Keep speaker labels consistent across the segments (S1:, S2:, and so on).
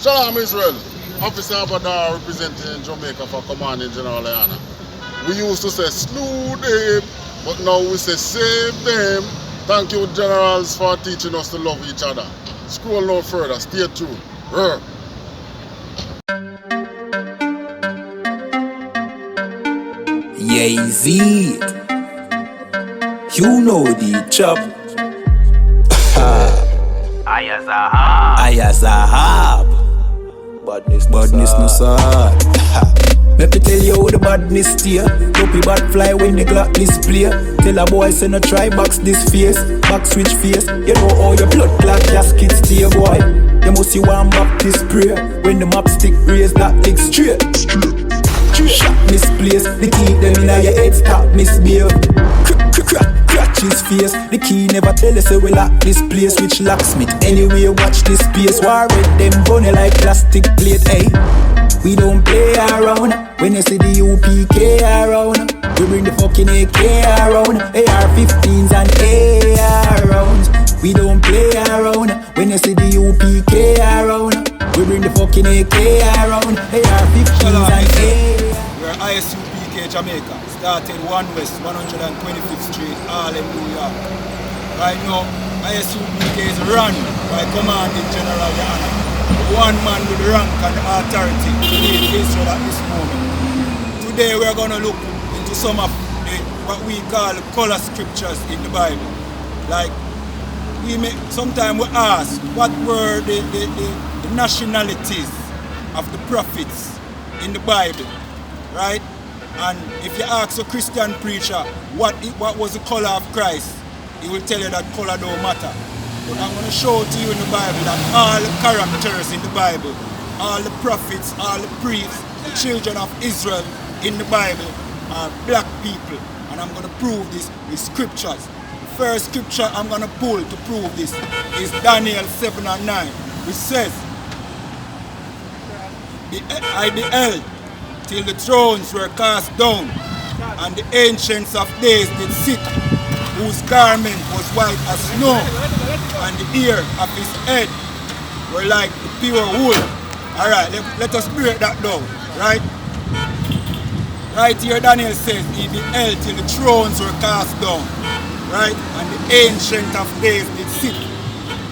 S1: Shalom Israel. Officer Abadar representing Jamaica for Commanding General Ayana. We used to say slew them, but now we say save them. Thank you, generals, for teaching us to love each other. Scroll no further. Stay tuned.
S2: Yay-Z. You know the chop. I.S.U.P.K. Badness no sad. Let me tell you how the badness steer. Dopey bad fly when the clock display. Tell a boy say no try box this face. Back switch face. You know how your blood clot casket steer, boy. You must see one Baptist prayer. When the map stick raise that leg straight. Shot misplaced. The key them in your head stop misbehave. Crack his face. The key never tell us say we lock this place. Which locksmith anyway watch this space. War with them bunny like plastic plate. Hey, we don't play around. When you see the U.P.K around, we bring the fucking AK around. AR-15s and AR rounds. We don't play around. When you see the U.P.K around, we bring the fucking AK around. AR-15s and AR.
S3: We're I.S.U.P.K Jamaica. Started 1 West, 125th Street, Harlem, New York. Right now, I.S.U.P.K is run by Commanding General Yohanna. One man with rank and authority to lead Israel at this moment. Today we are going to look into some of what we call color scriptures in the Bible. Like, sometimes we ask, what were the nationalities of the prophets in the Bible, right? And if you ask a Christian preacher what was the color of Christ, he will tell you that color don't matter. But I'm going to show to you in the Bible that all the characters in the Bible, all the prophets, all the priests, the children of Israel in the Bible are black people. And I'm going to prove this with scriptures. The first scripture I'm going to pull to prove this is Daniel 7 and 9, which says, I beheld till the thrones were cast down, and the ancients of days did sit, whose garment was white as snow, and the hair of his head were like the pure wool. Alright, let us break that down, right? Right here Daniel says, he beheld till the thrones were cast down, right? And the ancient of days did sit.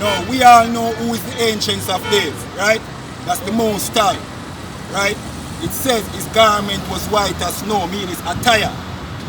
S3: Now, we all know who is the ancients of days, right? That's the Most High, right? It says his garment was white as snow, meaning his attire,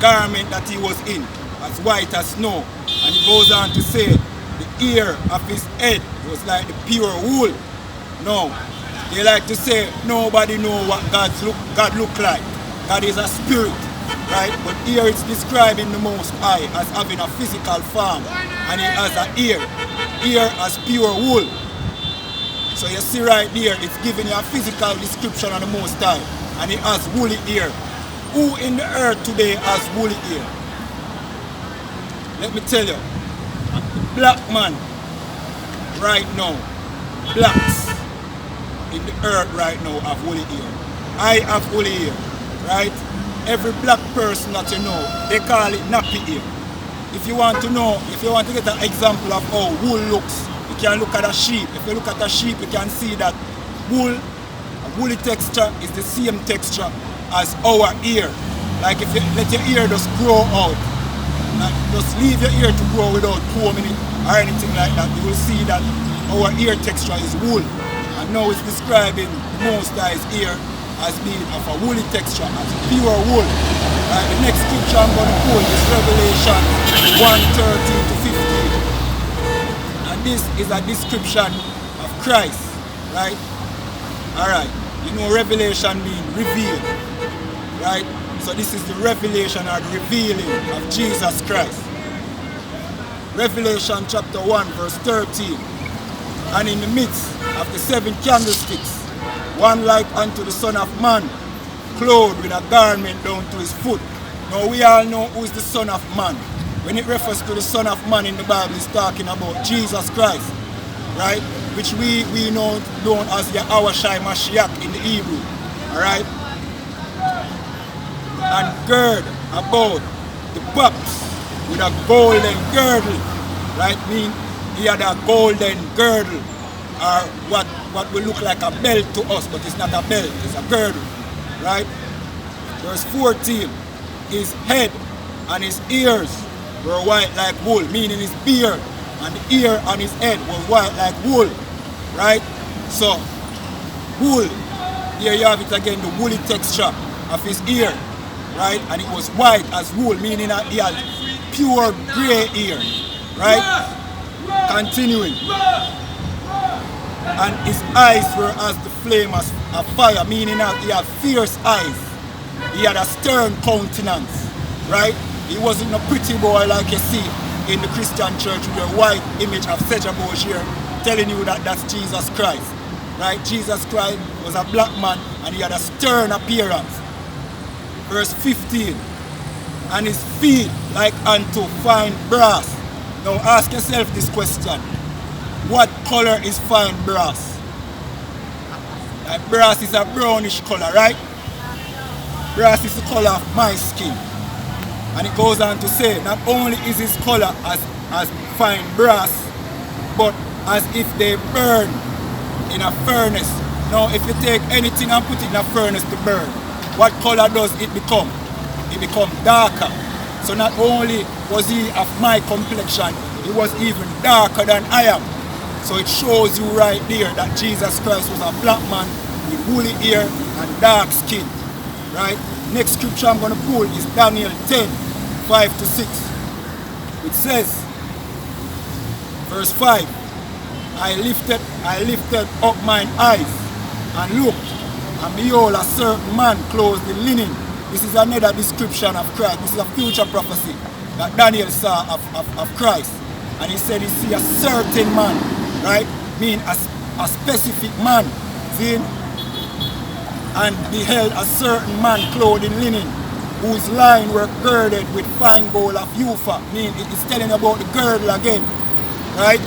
S3: garment that he was in, as white as snow. And it goes on to say, the hair of his head was like the pure wool. No, they like to say, nobody know what God look like. God is a spirit, right? But here it's describing the Most High as having a physical form, and he has a hair as pure wool. So you see right there, it's giving you a physical description of the Most High. And he has woolly hair. Who in the earth today has woolly hair? Let me tell you. Black man, right now, blacks in the earth right now have woolly hair. I have woolly hair, right? Every black person that you know, they call it nappy hair. If you want to know, if you want to get an example of how wool looks, you can look at a sheep. If you look at a sheep, you can see that woolly texture is the same texture as our ear. Like if you let your ear just grow out, like just leave your ear to grow without combing it or anything like that, you will see that our ear texture is wool. And now it's describing the Most High's ear as being of a woolly texture, as pure wool. The next scripture I'm going to pull is Revelation 1:13 to 15. This is a description of Christ, right? Alright, you know revelation means reveal, right? So this is the revelation or the revealing of Jesus Christ. Revelation chapter 1 verse 13. And in the midst of the 7 candlesticks, one like unto the Son of Man, clothed with a garment down to his foot. Now we all know who is the Son of Man. When it refers to the Son of Man in the Bible, it's talking about Jesus Christ, right? Which we know known as Yahweh Mashiach in the Hebrew, alright? And gird about the box with a golden girdle, right? Mean he had a golden girdle or what will look like a belt to us, but it's not a belt, it's a girdle, right? Verse 14, his head and his ears were white like wool, meaning his beard and the ear on his head was white like wool, right? So, wool, here you have it again, the woolly texture of his ear, right? And it was white as wool, meaning that he had pure gray ear, right? Continuing. And his eyes were as the flame of fire, meaning that he had fierce eyes. He had a stern countenance, right? He wasn't a pretty boy like you see in the Christian church with a white image of Sejabosh here, telling you that that's Jesus Christ, right? Jesus Christ was a black man and he had a stern appearance. Verse 15, and his feet like unto fine brass. Now ask yourself this question. What color is fine brass? Like brass is a brownish color, right? Brass is the color of my skin. And it goes on to say, not only is his color as fine brass, but as if they burn in a furnace. Now if you take anything and put it in a furnace to burn, what color does it become? It becomes darker. So not only was he of my complexion, he was even darker than I am. So it shows you right there that Jesus Christ was a black man with woolly hair and dark skin. Right? Next scripture I'm going to pull is Daniel 10, 5 to 6. It says, verse 5, I lifted up mine eyes and looked, and behold, a certain man clothed in linen. This is another description of Christ. This is a future prophecy that Daniel saw of Christ. And he said he see a certain man, right? Mean a specific man. See? And beheld a certain man clothed in linen, whose line were girded with fine gold of Ufa. Mean it is telling about the girdle again, right?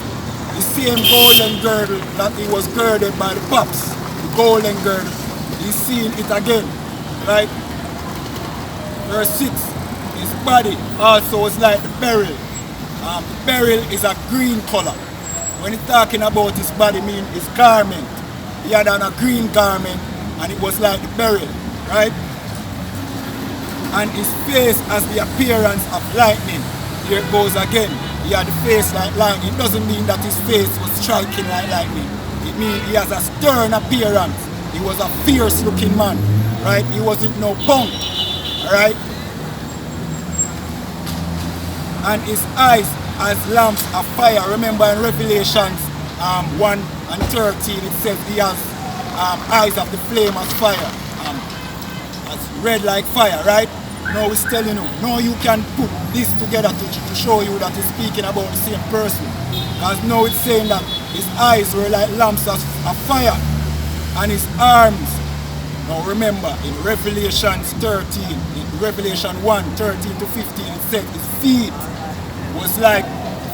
S3: The same golden girdle that he was girded by the pops, the golden girdle. He's seeing it again, right? Verse 6, his body also was like the beryl. The beryl is a green color. When he's talking about his body, mean his garment. He had on a green garment, and it was like the beryl, right? And his face has the appearance of lightning. Here it goes again. He had the face like lightning. It doesn't mean that his face was striking like lightning. It means he has a stern appearance. He was a fierce looking man, right? He wasn't no punk, right? And his eyes as lamps of fire. Remember in Revelations 1 and 13 it says he has eyes of the flame of fire, as red like fire, right? Now it's telling you, now you can put this together to show you that it's speaking about the same person. Because now it's saying that his eyes were like lamps of fire, and his arms. Now remember, in Revelations 13, in Revelation 1, 13 to 15, it said his feet was like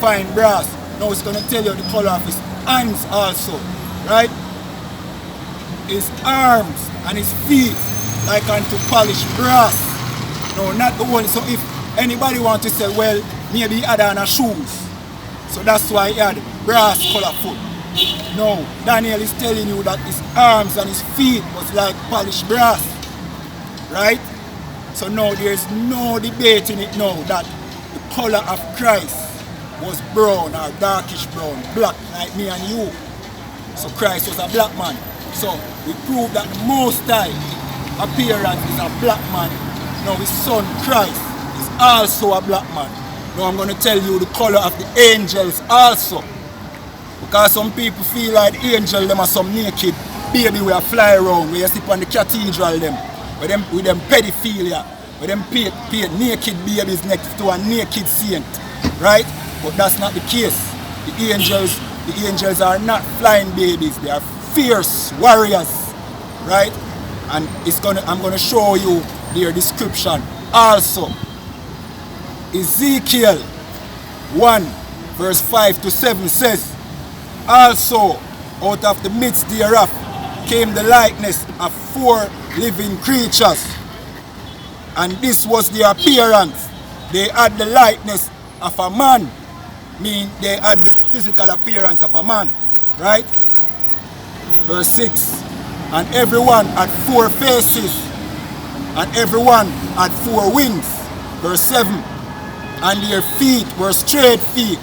S3: fine brass. Now it's going to tell you the color of his hands also, right? His arms and his feet like unto polished brass. No, not the one. So if anybody want to say, well, maybe he had on a shoes, so that's why he had brass color foot. No, Daniel is telling you that his arms and his feet was like polished brass, right? So now there's no debate in it now that the color of Christ was brown or darkish brown, black like me and you. So Christ was a black man. So we prove that the Most High appearance is a black man. Now his son Christ is also a black man. Now I'm going to tell you the color of the angels also. Because some people feel like the angels them are some naked baby we are fly around, where you sleep on the cathedral them, with them pedophilia, with them paint naked babies next to a naked saint. Right? But that's not the case. The angels are not flying babies, they are fierce warriors. Right? And I'm gonna show you their description also. Ezekiel 1 verse 5 to 7 says, also out of the midst thereof came the likeness of 4 living creatures, and this was their appearance. They had the likeness of a man, meaning they had the physical appearance of a man, right? verse 6. And everyone had 4 faces, and everyone had 4 wings, verse 7. And their feet were straight feet,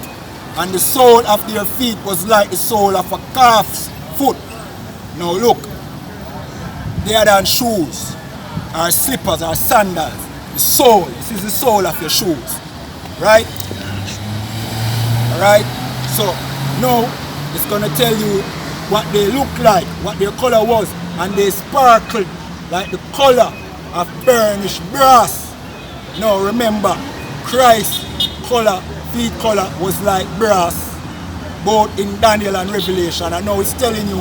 S3: and the sole of their feet was like the sole of a calf's foot. Now look, they had on shoes, or slippers, or sandals. The sole, this is the sole of your shoes, right? Alright, so now it's going to tell you what they look like, what their color was, and they sparkled like the color of burnished brass. Now remember, Christ's color, feet color was like brass, both in Daniel and Revelation, and now it's telling you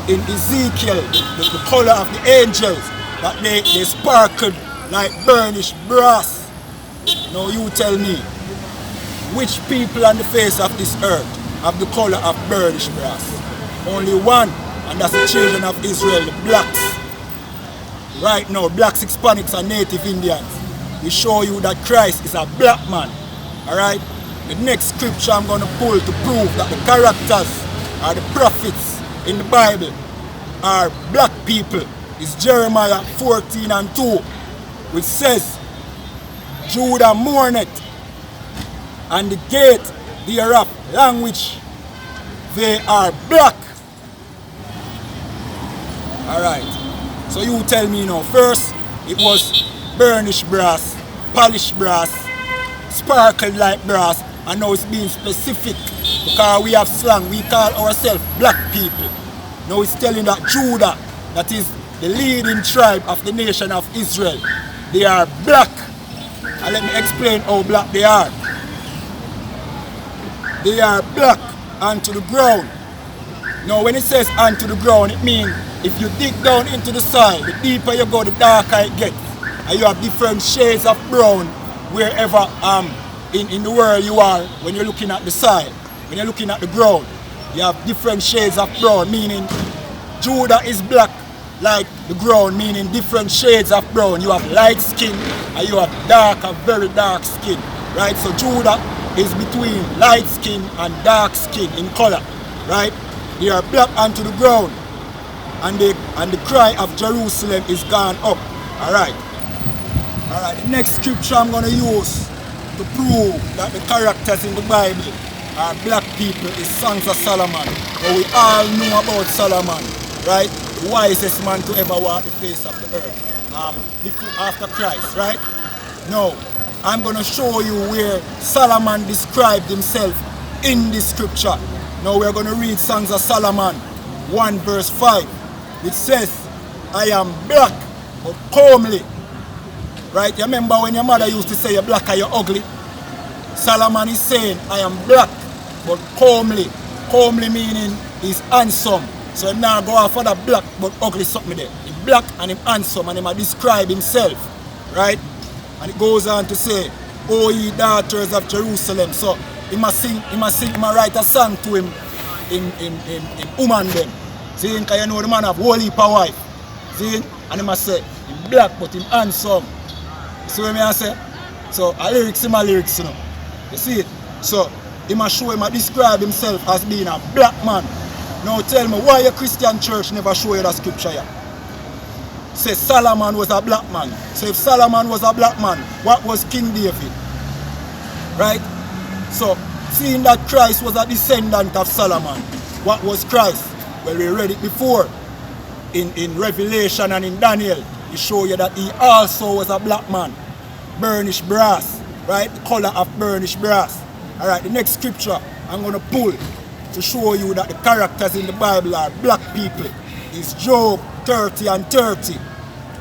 S3: in Ezekiel the color of the angels, that they sparkled like burnished brass. Now you tell me, which people on the face of this earth have the color of burnished brass? Only one, and that's the children of Israel, the blacks. Right now, blacks, Hispanics, and Native Indians. We show you that Christ is a black man. Alright? The next scripture I'm going to pull to prove that the characters or the prophets in the Bible are black people is Jeremiah 14:2, which says, Judah mourneth, and the gate thereof language, they are black. Alright, so you tell me now, first it was burnished brass, polished brass, sparkled like brass, and now it's being specific because we have slang, we call ourselves black people. Now it's telling that Judah, that is the leading tribe of the nation of Israel, they are black. And let me explain how black they are. They are black onto the ground. Now when it says onto the ground, it means if you dig down into the soil, the deeper you go, the darker it gets. And you have different shades of brown wherever in the world you are when you're looking at the soil. When you're looking at the ground, you have different shades of brown, meaning Judah is black like the ground, meaning different shades of brown. You have light skin and you have dark and very dark skin. Right? So Judah is between light skin and dark skin in color. Right? They are black onto the ground. And the cry of Jerusalem is gone up. Alright. Alright, the next scripture I'm going to use to prove that the characters in the Bible are black people is Songs of Solomon. But we all know about Solomon, right? The wisest man to ever walk the face of the earth. After Christ, right? Now, I'm going to show you where Solomon described himself in this scripture. Now we're going to read Songs of Solomon 1 verse 5. It says, I am black but comely. Right? You remember when your mother used to say you're black or you're ugly? Solomon is saying, I am black but comely. Comely meaning he's handsome. So him now go off for the black but ugly something there. He's black and he's handsome and he might describe himself. Right? And it goes on to say, O ye daughters of Jerusalem. So he must write a song to him in woman them. See, because you know the man have whole heap of wife. See, and he must say, he's black but he's handsome. See what I say? So a lyrics in my lyrics, you know. You see it? So he must show him and describe himself as being a black man. Now tell me, why your Christian church never show you that scripture here? Say Solomon was a black man. So if Solomon was a black man, what was King David? Right? So seeing that Christ was a descendant of Solomon, what was Christ? Well, we read it before in Revelation and in Daniel. He show you that he also was a black man. Burnished brass, right? The color of burnished brass. Alright, the next scripture I'm going to pull to show you that the characters in the Bible are black people is Job 30:30,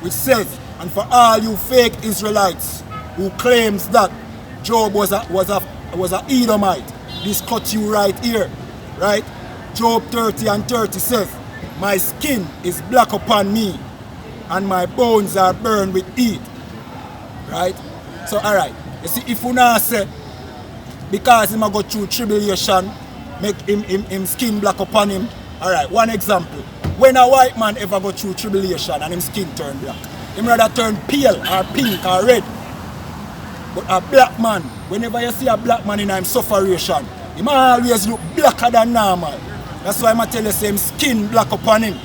S3: which says, and for all you fake Israelites who claims that Job was a Edomite, this cut you right here, right? Job 30:30 says, my skin is black upon me, and my bones are burned with heat. Right? So alright, you see, if you now say, because him a go through tribulation, make him skin black upon him. Alright, one example. When a white man ever go through tribulation and him skin turn black, him rather turn pale or pink or red. But a black man, whenever you see a black man in him sufferation, him always look blacker than normal. That's why I tell you, same skin black upon him.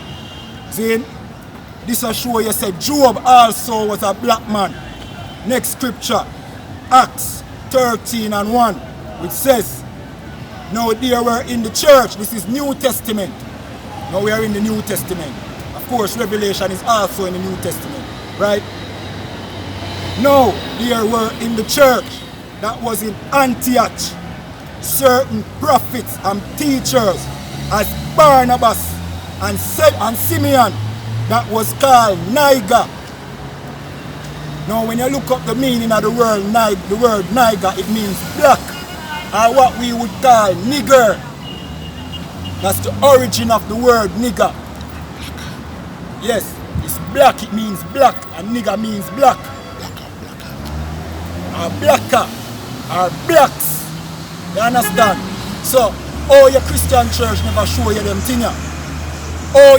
S3: See? This will show you, say, Job also was a black man. Next scripture, Acts 13:1, which says, now there were in the church, this is New Testament. Now we are in the New Testament. Of course, Revelation is also in the New Testament, right? Now there were in the church that was in Antioch certain prophets and teachers as Barnabas and Simeon, that was called Niger. Now when you look up the meaning of the word Niger, it means black, or what we would call nigger. That's the origin of the word nigger. Yes, it's black, it means black, and nigger means black. Or blacker, or blacks. You understand? So, your Christian church never show you them thing.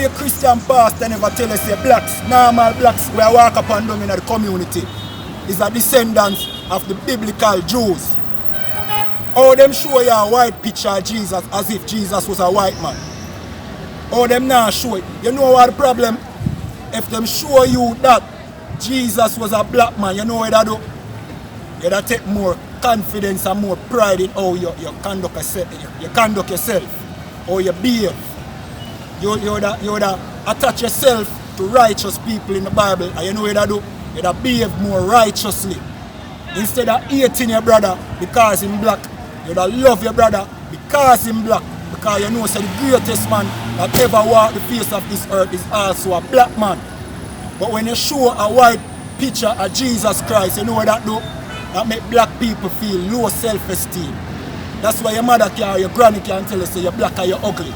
S3: Your Christian pastor never tell us you're blacks, normal blacks, we walk upon them in the community, is a descendants of the biblical Jews. Them show you a white picture of Jesus as if Jesus was a white man. Them not show it. You know what the problem? If them show you that Jesus was a black man, you know what they do? You take more confidence and more pride in how you conduct yourself, or you behave. You would attach yourself to righteous people in the Bible, and you know what you do? You behave more righteously. Instead of hating your brother because he's black, you love your brother because he's black. Because you know so the greatest man that ever walked the face of this earth is also a black man. But when you show a white picture of Jesus Christ, you know what that do? That make black people feel low self-esteem. That's why your mother or your granny can tell you say you're black or you're ugly.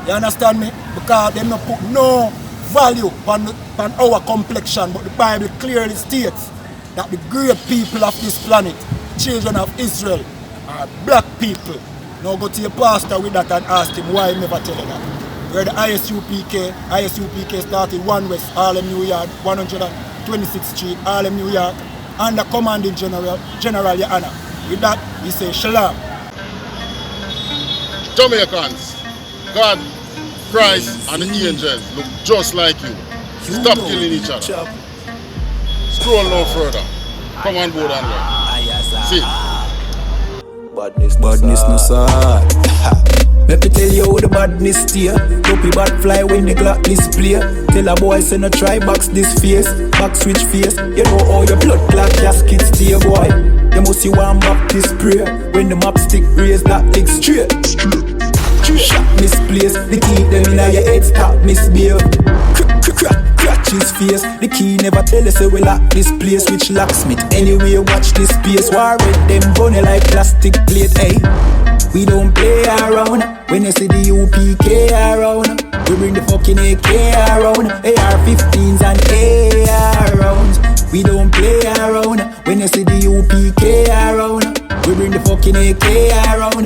S3: You understand me? Because they don't put no value on our complexion, but the Bible clearly states that the great people of this planet, children of Israel, are black people. Now go to your pastor with that and ask him why he never tell you that. We're the I.S.U.P.K started 1 West, Harlem, New York, 126th Street, Harlem, New York, under commanding General YAHANNA. With that, we say Shalom.
S1: Jamaicans, God, Christ, and the angels look just like you. Stop killing each other. Scroll no further. Come on board and learn. See.
S2: Badness no sad. Let me tell you how the badness steer. Dopey bad fly when the clock display. Tell a boy say no try box this face. Back switch face. You know how your blood clot casket steer, boy. You must see one map this prayer. When the map stick raise that leg straight. Shot misplaced. The key them in your head stop misbehave. Crack his face. The key never tell us we lock this place. Which locksmith anyway watch this space. War with them bunny like plastic plate. Hey, we don't play around. When you see the U.P.K around, we bring the fucking AK around. AR-15s and AR rounds. We don't play around. When you see the U.P.K around, we bring the fucking AK around.